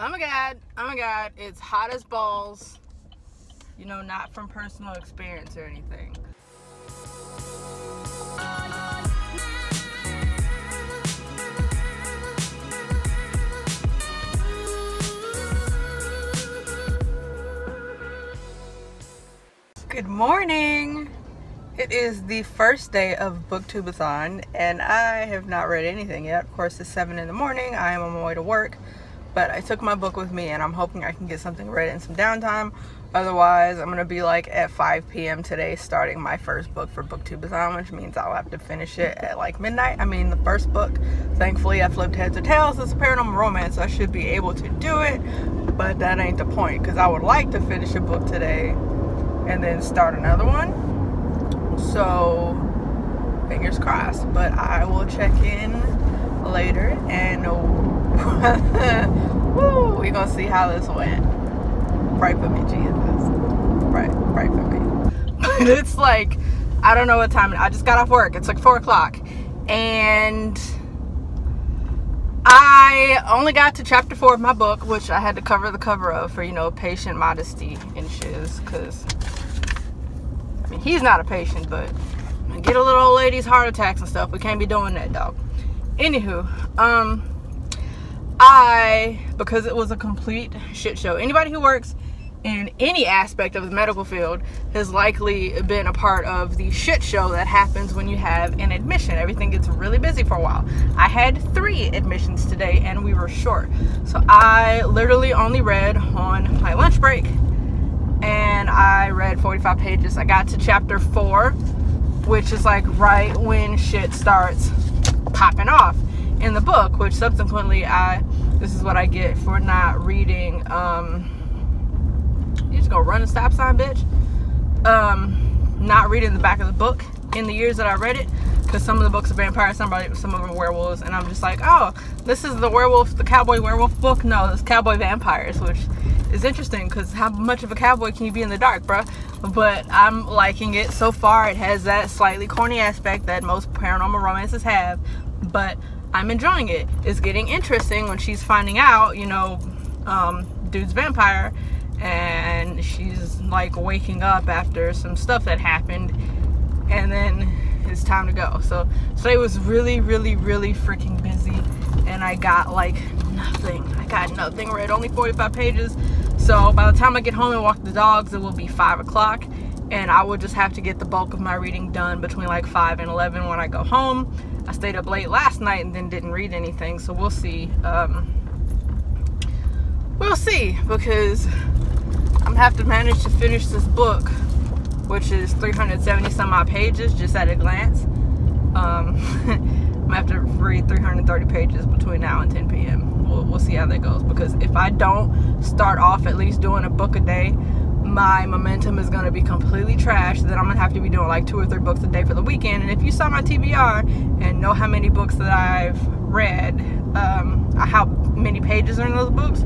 Oh my god, it's hot as balls. You know, not from personal experience or anything. Good morning! It is the first day of Booktubeathon and I have not read anything yet. Of course, it's 7 in the morning. I am on my way to work, but I took my book with me and I'm hoping I can get something read in some downtime. Otherwise, I'm going to be like at 5 p.m. today starting my first book for Booktubeathon, which means I'll have to finish it at like midnight. I mean, the first book. Thankfully, I flipped heads or tails. It's a paranormal romance, so I should be able to do it, but that ain't the point because I would like to finish a book today and then start another one. So fingers crossed, but I will check in later and woo, we're gonna see how this went. Pray for me, Jesus. Pray for me. But it's like, I don't know what time I just got off work. It's like 4 o'clock and I only got to chapter 4 of my book, which I had to cover the cover of for, you know, patient modesty and shiz, because I mean, he's not a patient, but get a little old lady's heart attacks and stuff. We can't be doing that, dog. Anywho, because it was a complete shit show. Anybody who works in any aspect of the medical field has likely been a part of the shit show that happens when you have an admission. Everything gets really busy for a while. I had 3 admissions today and we were short. So I literally only read on my lunch break. And I read 45 pages. I got to chapter 4, which is like right when shit starts popping off in the book, which subsequently this is what I get for not reading. You just go run a stop sign, bitch. Not reading the back of the book in the years that I read it, because some of the books are vampires, some of them are werewolves, and I'm just like, oh, this is the cowboy werewolf book. No, it's cowboy vampires, which is interesting because how much of a cowboy can you be in the dark, bruh? But I'm liking it so far. It has that slightly corny aspect that most paranormal romances have, but I'm enjoying it. It's getting interesting when she's finding out, you know, dude's vampire, and she's like waking up after some stuff that happened, and then it's time to go. So today was really freaking busy and I got like nothing. I got nothing read, only 45 pages. So by the time I get home and walk the dogs, it will be 5 o'clock and I will just have to get the bulk of my reading done between like 5 and 11 when I go home. I stayed up late last night and then didn't read anything, so we'll see. We'll see, because I'm gonna have to manage to finish this book, which is 370 some odd pages just at a glance. I'm gonna have to read 330 pages between now and 10 p.m. We'll see how that goes, because if I don't start off at least doing a book a day, my momentum is going to be completely trashed. Then I'm going to have to be doing like 2 or 3 books a day for the weekend. And if you saw my TBR and know how many books that I've read, how many pages are in those books,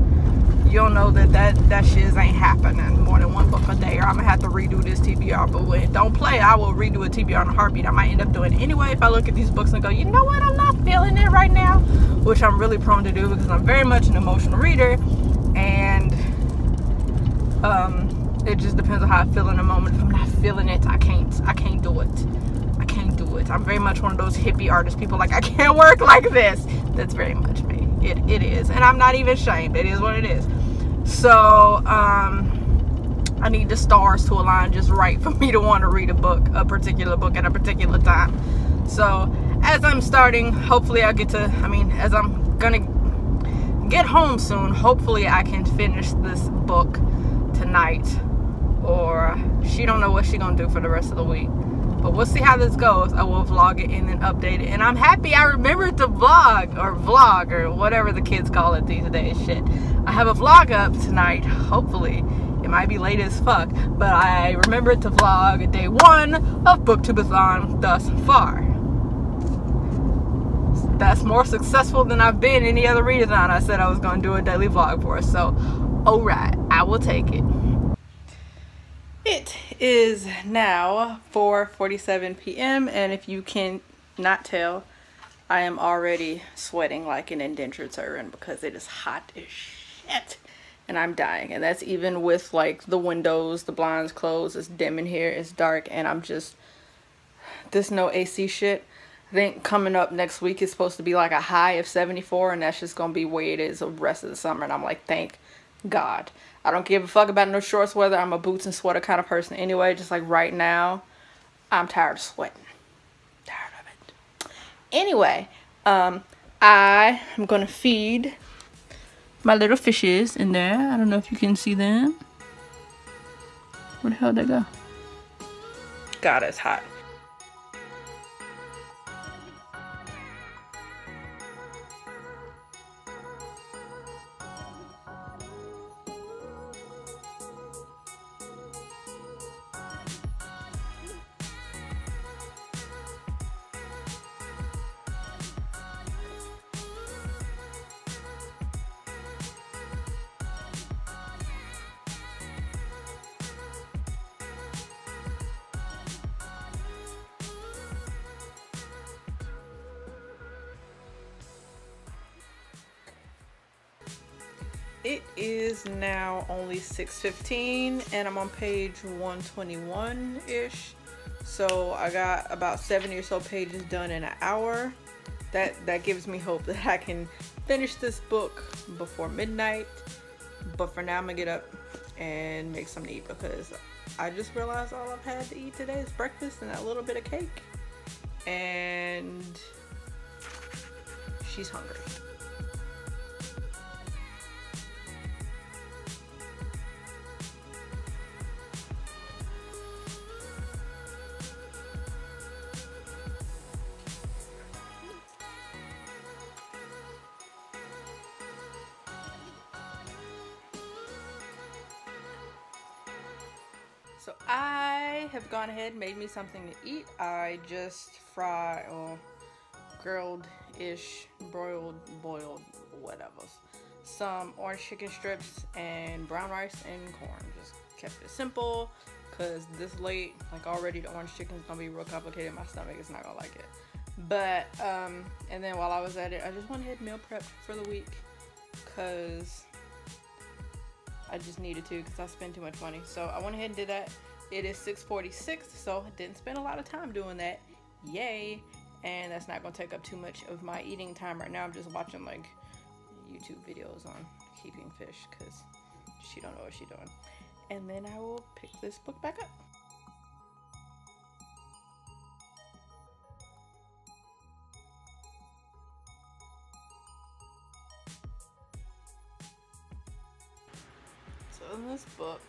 you'll know that shit ain't happening more than 1 book a day, or I'm gonna have to redo this TBR. But when don't play, I will redo a TBR in a heartbeat. I might end up doing it anyway if I look at these books and go, you know what, I'm not feeling it right now, which I'm really prone to do because I'm very much an emotional reader, and it just depends on how I feel in the moment. If I'm not feeling it, I can't do it. I can't do it. I'm very much one of those hippie artist people, like, I can't work like this. That's very much me. It is, and I'm not even ashamed. It is what it is. So I need the stars to align just right for me to want to read a particular book at a particular time. So as I'm starting, hopefully I get to, as I'm gonna get home soon, hopefully I can finish this book tonight, or she don't know what she gonna do for the rest of the week. But we'll see how this goes. I will vlog it and then update it. And I'm happy I remembered to vlog or whatever the kids call it these days. Shit. I have a vlog up tonight, hopefully. It might be late as fuck, but I remembered to vlog day 1 of Booktubeathon thus far. That's more successful than I've been any other readathon I said I was going to do a daily vlog for. So, alright, I will take it. It is now 4:47 p.m. and if you can not tell, I am already sweating like an indentured servant because it is hot as shit. shit. And I'm dying. And that's even with like the windows, the blinds closed, it's dim in here, it's dark, and I'm just, this no AC shit. I think coming up next week is supposed to be like a high of 74, and that's just gonna be where it is the rest of the summer. And I'm like, thank God. I don't give a fuck about no shorts weather. I'm a boots and sweater kind of person anyway. Just like right now, I'm tired of sweating. Tired of it. Anyway, I am gonna feed my little fishes in there. I don't know if you can see them. Where the hell did they go? God, it's hot. It is now only 6:15 and I'm on page 121-ish. So I got about 70 or so pages done in an hour. That gives me hope that I can finish this book before midnight. But for now I'm gonna get up and make something to eat because I just realized all I've had to eat today is breakfast and that little bit of cake. And she's hungry. So I have gone ahead and made me something to eat. I just fried or grilled-ish, broiled, boiled, whatever. Some orange chicken strips and brown rice and corn. Just kept it simple because this late, like already the orange chicken is gonna be real complicated. My stomach is not gonna like it. But and then while I was at it, I just went ahead and meal prepped for the week because I just needed to because I spent too much money. So I went ahead and did that. It is 6:46, so I didn't spend a lot of time doing that. Yay. And that's not going to take up too much of my eating time right now. I'm just watching like YouTube videos on keeping fish because she don't know what she's doing. And then I will pick this book back up. So in this book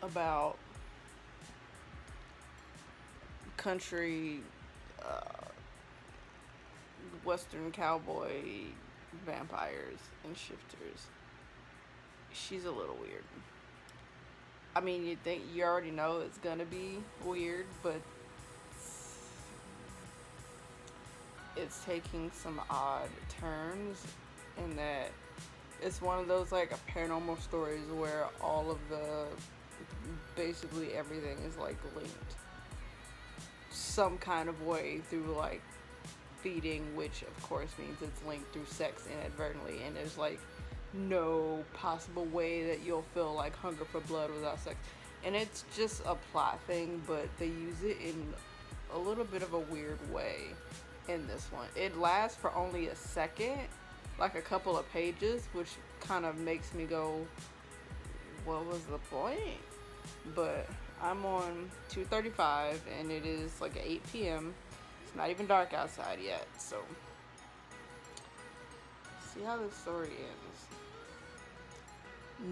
about country western cowboy vampires and shifters, she's a little weird. I mean, you think you already know it's gonna be weird, but it's taking some odd turns in that it's one of those like paranormal stories where all of the basically everything is like linked some kind of way through like feeding, which of course means it's linked through sex inadvertently, and there's like no possible way that you'll feel like hunger for blood without sex. And it's just a plot thing, but they use it in a little bit of a weird way in this one. It lasts for only a second, like a couple of pages, which kind of makes me go, what was the point? But I'm on 235 and it is like 8 p.m. It's not even dark outside yet, so see how this story ends.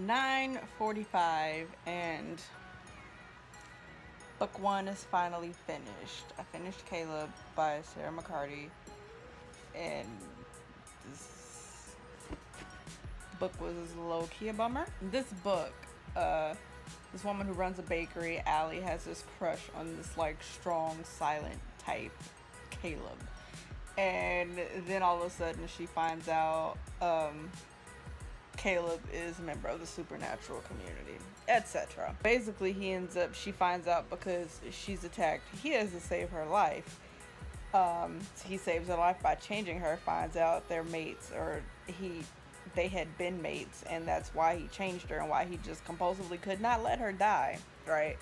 9:45 and book one is finally finished. I finished Caleb by Sarah McCarty, and this book was low-key a bummer. This book, this woman who runs a bakery, Allie, has this crush on this like strong, silent type, Caleb. And then all of a sudden she finds out Caleb is a member of the supernatural community, etc. Basically, she finds out because she's attacked. He has to save her life. He saves her life by changing her, finds out they're mates, or he they had been mates, and that's why he changed her and why he just compulsively could not let her die, right?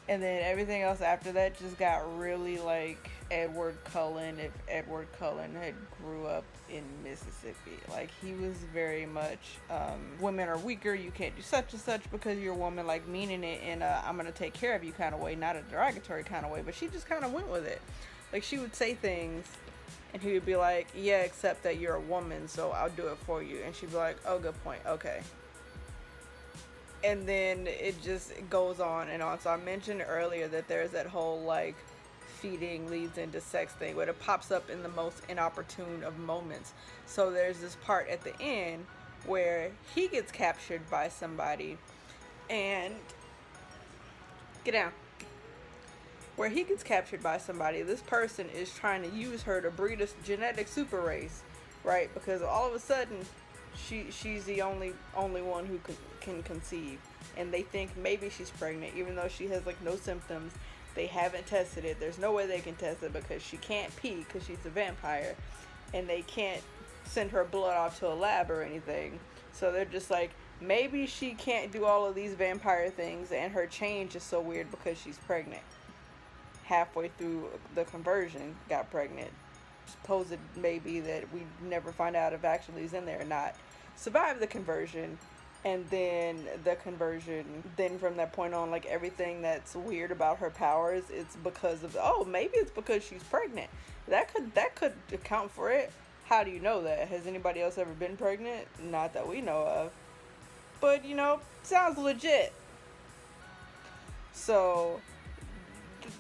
And then everything else after that just got really like Edward Cullen, if Edward Cullen had grew up in Mississippi. Like, he was very much, women are weaker, you can't do such and such because you're a woman, like meaning it in a I'm gonna take care of you kind of way, not a derogatory kind of way, but she just kind of went with it. Like, she would say things and he would be like, yeah, except that you're a woman, so I'll do it for you. And she'd be like, oh, good point, okay. And then it just goes on and on. So I mentioned earlier that there's that whole like feeding leads into sex thing, where it pops up in the most inopportune of moments. So there's this part at the end where he gets captured by somebody and where he gets captured by somebody. This person is trying to use her to breed a genetic super race, right? Because all of a sudden she's the only one who can conceive, and they think maybe she's pregnant even though she has like no symptoms. They haven't tested it. There's no way they can test it because she can't pee because she's a vampire, and they can't send her blood off to a lab or anything. So they're just like, maybe she can't do all of these vampire things, and her change is so weird because she's pregnant. Halfway through the conversion, got pregnant. Supposed maybe that we never find out if actually is in there or not. Survive the conversion, and then the conversion, then from that point on, like everything that's weird about her powers, it's because of, oh, maybe it's because she's pregnant. That could account for it. How do you know that? Has anybody else ever been pregnant? Not that we know of. But, you know, sounds legit. So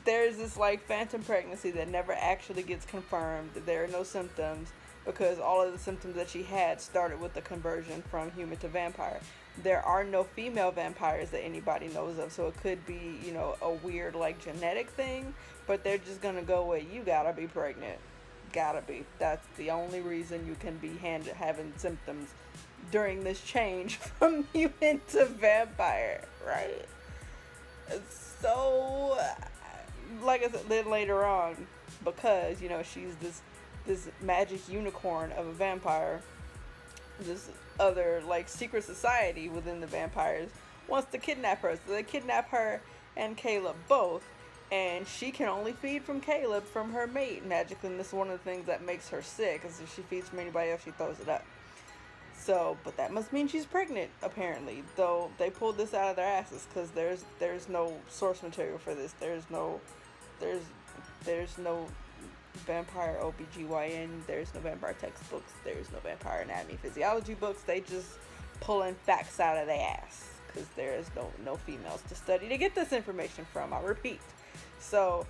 there's this like phantom pregnancy that never actually gets confirmed. There are no symptoms because all of the symptoms that she had started with the conversion from human to vampire. There are no female vampires that anybody knows of, so it could be, you know, a weird like genetic thing, but they're just gonna go with, you gotta be pregnant. Gotta be. That's the only reason you can be having symptoms during this change from human to vampire, right? So, like I said, then later on, because, you know, she's this magic unicorn of a vampire, this other like secret society within the vampires wants to kidnap her. So they kidnap her and Caleb both, and she can only feed from Caleb from her mate magically. And this is one of the things that makes her sick, is if she feeds from anybody else, she throws it up. So, but that must mean she's pregnant, apparently. Though they pulled this out of their asses, because there's no source material for this. There's no vampire OBGYN, there's no vampire textbooks, there's no vampire anatomy physiology books. They just pulling facts out of their ass, because there is no females to study to get this information from, I repeat. So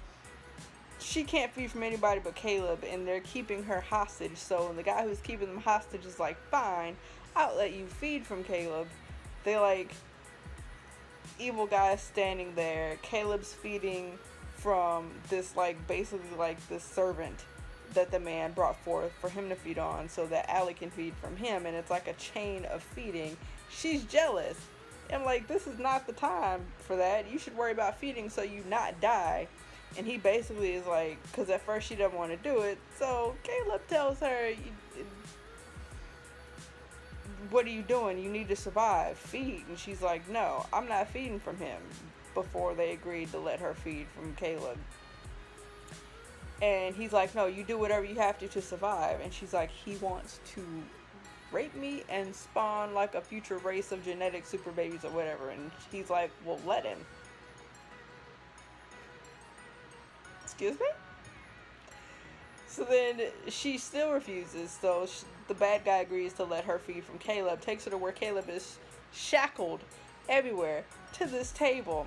she can't feed from anybody but Caleb, and they're keeping her hostage. So the guy who's keeping them hostage is like, fine, I'll let you feed from Caleb. They like, evil guy standing there. Caleb's feeding from this like, basically like this servant that the man brought forth for him to feed on, so that Allie can feed from him, and it's like a chain of feeding. She's jealous. I'm like, this is not the time for that. You should worry about feeding so you not die. And he basically is like, because at first she doesn't want to do it, so Caleb tells her, what are you doing? You need to survive. Feed. And she's like, no, I'm not feeding from him, before they agreed to let her feed from Caleb. And he's like, no, you do whatever you have to survive. And she's like, he wants to rape me and spawn like a future race of genetic super babies or whatever. And he's like, well, let him. Excuse me? So then she still refuses. So the bad guy agrees to let her feed from Caleb, takes her to where Caleb is shackled everywhere to this table,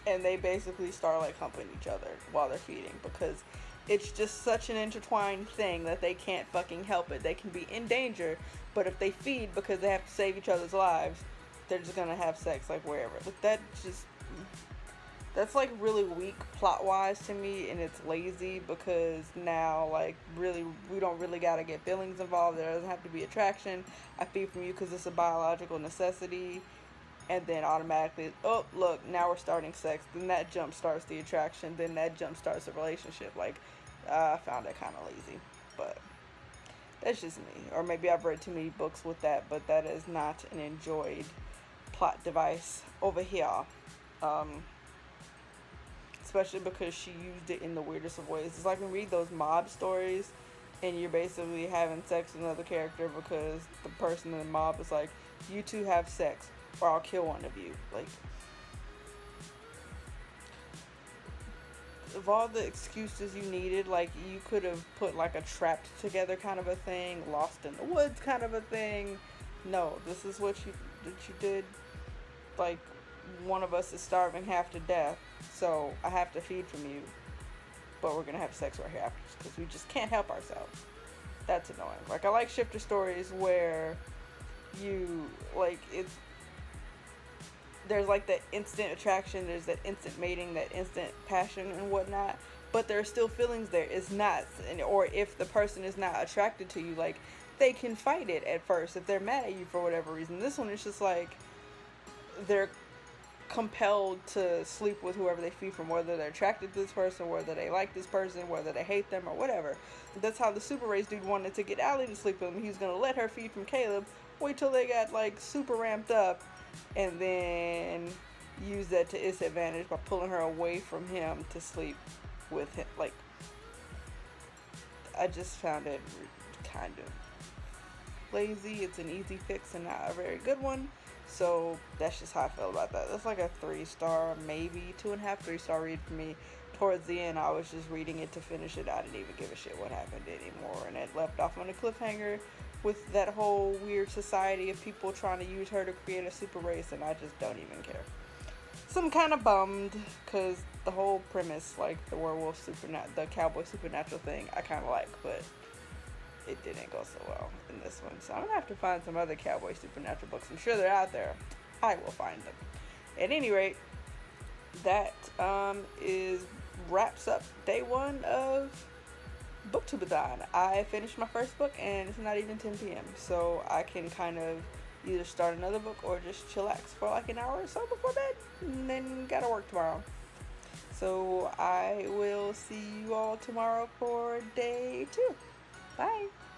and they basically start like humping each other while they're feeding, because it's just such an intertwined thing that they can't fucking help it. They can be in danger, but if they feed because they have to save each other's lives, they're just gonna have sex like wherever. Like that's like really weak plot wise to me, and it's lazy, because now like really we don't really gotta get feelings involved. There doesn't have to be attraction. I feed from you because it's a biological necessity, and then automatically, oh look, now we're starting sex. Then that jump starts the attraction, then that jump starts the relationship. Like, I found it kind of lazy, but That's just me. Or maybe I've read too many books with that, but that is not an enjoyed plot device over here. Especially because she used it in the weirdest of ways. It's like when you read those mob stories and you're basically having sex with another character because the person in the mob is like, you two have sex or I'll kill one of you. Like, of all the excuses you needed, like, you could have put like a trapped together kind of a thing, lost in the woods kind of a thing. No, this is what you did. Like, one of us is starving half to death, so I have to feed from you, but we're gonna have sex right here after because we just can't help ourselves. That's annoying. Like, I like shifter stories where you, like, there's like that instant attraction, there's that instant mating, that instant passion and whatnot, but there are still feelings there. It's not, or if the person is not attracted to you, like, they can fight it at first if they're mad at you for whatever reason. This one is just like they're compelled to sleep with whoever they feed from, whether they're attracted to this person, whether they like this person, whether they hate them or whatever. That's how the super race dude wanted to get Allie to sleep with him. He was gonna let her feed from Caleb, wait till they got like super ramped up, and then use that to his advantage by pulling her away from him to sleep with him. Like, I just found it kind of lazy. It's an easy fix and not a very good one. So that's just how I feel about that. That's like a 3-star, maybe 2.5, 3-star read for me. Towards the end, I was just reading it to finish it. I didn't even give a shit what happened anymore. And it left off on a cliffhanger with that whole weird society of people trying to use her to create a super race. And I just don't even care. So I'm kind of bummed because the whole premise, like the werewolf the cowboy supernatural thing, I kind of like. But it didn't go so well in this one. So I'm gonna have to find some other cowboy supernatural books. I'm sure they're out there. I will find them. At any rate, that wraps up day 1 of Booktubeathon. I finished my first book and it's not even 10 p.m. So I can kind of either start another book or just chillax for like an hour or so before bed, and then gotta work tomorrow. So I will see you all tomorrow for day 2. Bye.